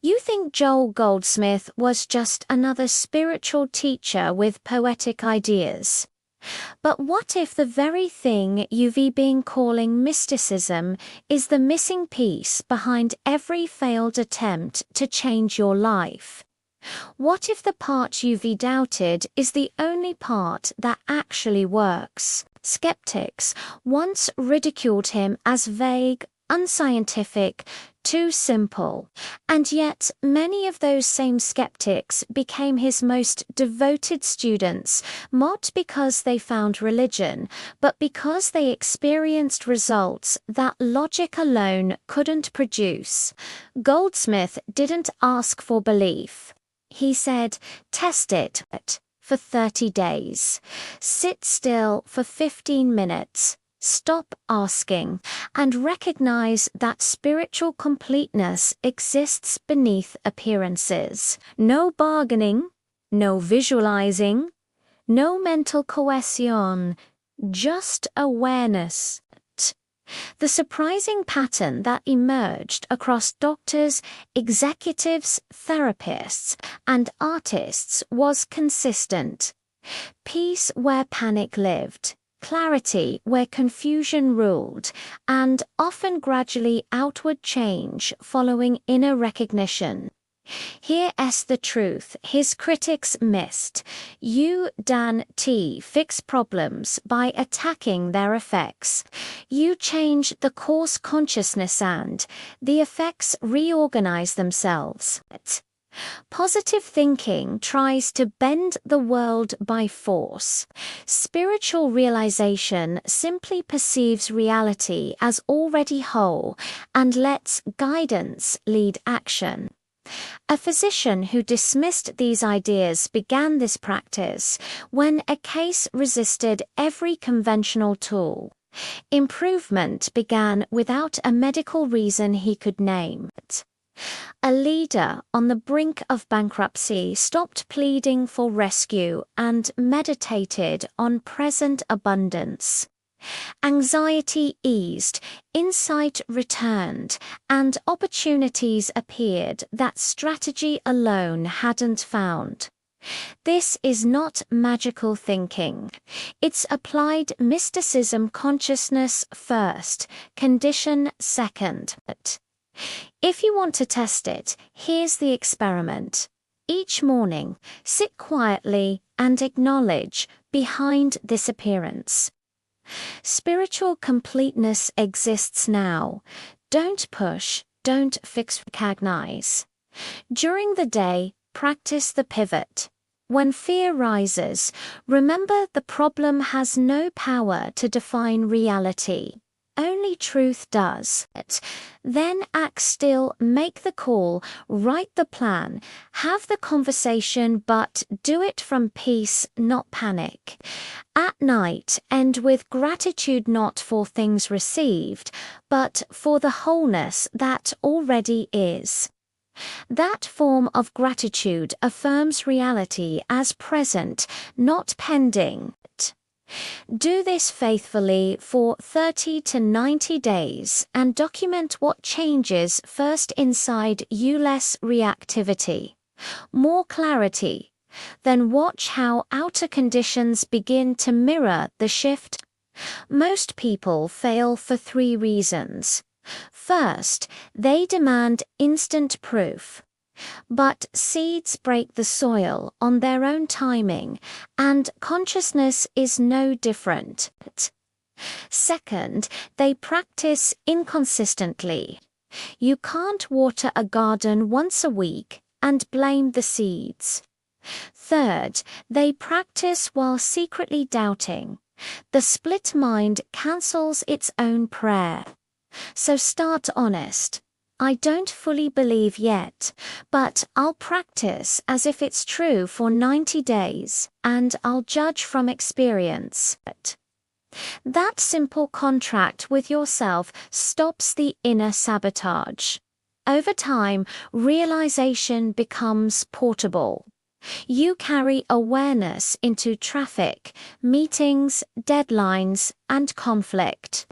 You think Joel Goldsmith was just another spiritual teacher with poetic ideas. But what if the very thing you've been calling mysticism is the missing piece behind every failed attempt to change your life? What if the part you've doubted is the only part that actually works? Skeptics once ridiculed him as vague, unscientific, too simple, and yet many of those same skeptics became his most devoted students, not because they found religion, but because they experienced results that logic alone couldn't produce. Goldsmith didn't ask for belief. He said, test it for 30 days. Sit still for 15 minutes. Stop asking and recognize that spiritual completeness exists beneath appearances. No bargaining, no visualizing, no mental coercion, just awareness. The surprising pattern that emerged across doctors, executives, therapists, and artists was consistent. Peace where panic lived, clarity where confusion ruled, and often gradually outward change following inner recognition. Here's the truth his critics missed. You, Dan T., fix problems by attacking their effects. You change the cause consciousness and the effects reorganize themselves. Positive thinking tries to bend the world by force. Spiritual realization simply perceives reality as already whole and lets guidance lead action. A physician who dismissed these ideas began this practice when a case resisted every conventional tool. Improvement began without a medical reason he could name. A leader on the brink of bankruptcy stopped pleading for rescue and meditated on present abundance. Anxiety eased, insight returned, and opportunities appeared that strategy alone hadn't found. This is not magical thinking. It's applied mysticism, consciousness first, condition second. If you want to test it, here's the experiment. Each morning, sit quietly and acknowledge behind this appearance. Spiritual completeness exists now. Don't push, don't fix, recognize. During the day, practice the pivot. When fear rises, remember the problem has no power to define reality. Only truth does. Then act still, make the call, write the plan, have the conversation, but do it from peace, not panic. At night, end with gratitude not for things received, but for the wholeness that already is. That form of gratitude affirms reality as present, not pending. Do this faithfully for 30 to 90 days and document what changes first inside you: less reactivity, more clarity. Then watch how outer conditions begin to mirror the shift. Most people fail for 3 reasons. First, they demand instant proof. But seeds break the soil on their own timing, and consciousness is no different. Second, they practice inconsistently. You can't water a garden once a week and blame the seeds. Third, they practice while secretly doubting. The split mind cancels its own prayer. So start honest. I don't fully believe yet, but I'll practice as if it's true for 90 days, and I'll judge from experience. That simple contract with yourself stops the inner sabotage. Over time, realization becomes portable. You carry awareness into traffic, meetings, deadlines, and conflict.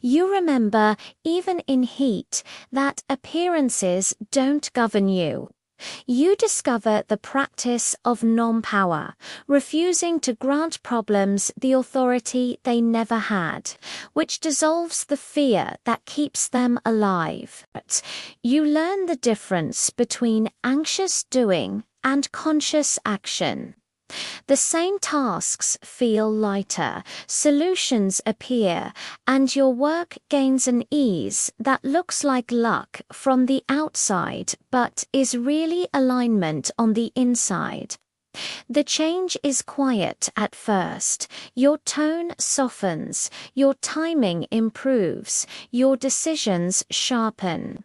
You remember, even in heat, that appearances don't govern you. You discover the practice of non-power, refusing to grant problems the authority they never had, which dissolves the fear that keeps them alive. You learn the difference between anxious doing and conscious action. The same tasks feel lighter, solutions appear, and your work gains an ease that looks like luck from the outside but is really alignment on the inside. The change is quiet at first. Your tone softens, your timing improves, your decisions sharpen.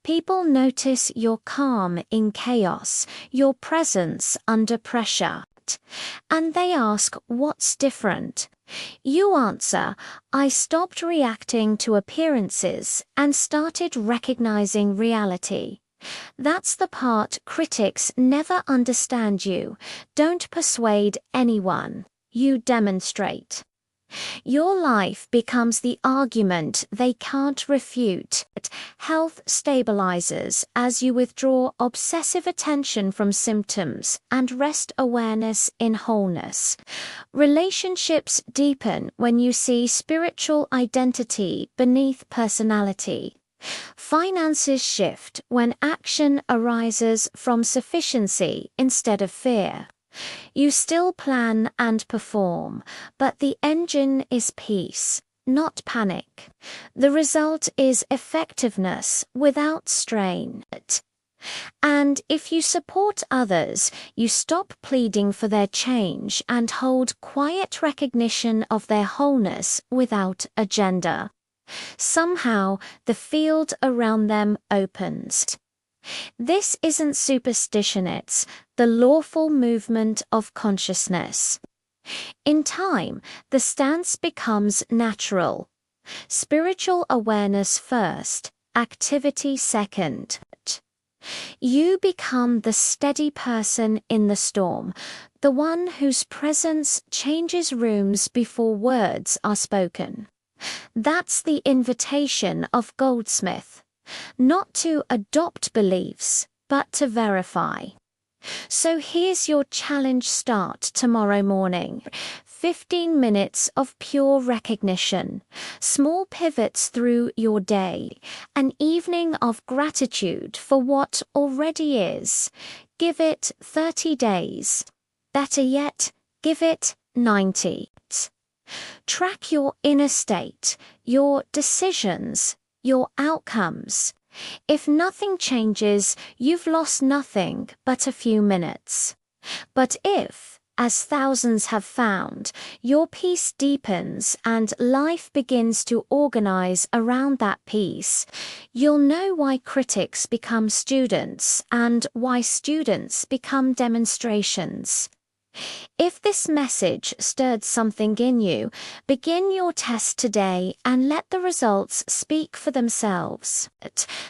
People notice your calm in chaos, your presence under pressure. And they ask, what's different? You answer, I stopped reacting to appearances and started recognizing reality. That's the part critics never understand you. Don't persuade anyone. You demonstrate. Your life becomes the argument they can't refute. Health stabilizes as you withdraw obsessive attention from symptoms and rest awareness in wholeness. Relationships deepen when you see spiritual identity beneath personality. Finances shift when action arises from sufficiency instead of fear. You still plan and perform, but the engine is peace, not panic. The result is effectiveness without strain. And if you support others, you stop pleading for their change and hold quiet recognition of their wholeness without agenda. Somehow, the field around them opens. This isn't superstition, it's the lawful movement of consciousness. In time, the stance becomes natural. Spiritual awareness first, activity second. You become the steady person in the storm, the one whose presence changes rooms before words are spoken. That's the invitation of Goldsmith. Not to adopt beliefs, but to verify. So here's your challenge start tomorrow morning. 15 minutes of pure recognition, small pivots through your day, an evening of gratitude for what already is. Give it 30 days. Better yet, give it 90. Track your inner state, your decisions, your outcomes. If nothing changes, you've lost nothing but a few minutes. But if, as thousands have found, your peace deepens and life begins to organize around that peace, you'll know why critics become students and why students become demonstrations. If this message stirred something in you, begin your test today and let the results speak for themselves.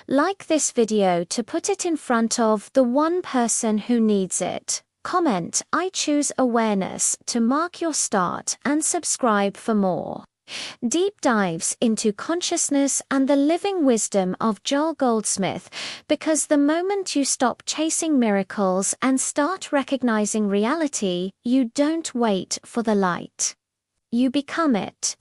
Like this video to put it in front of the one person who needs it. Comment, I choose awareness to mark your start and subscribe for more. Deep dives into consciousness and the living wisdom of Joel Goldsmith, because the moment you stop chasing miracles and start recognizing reality, you don't wait for the light. You become it.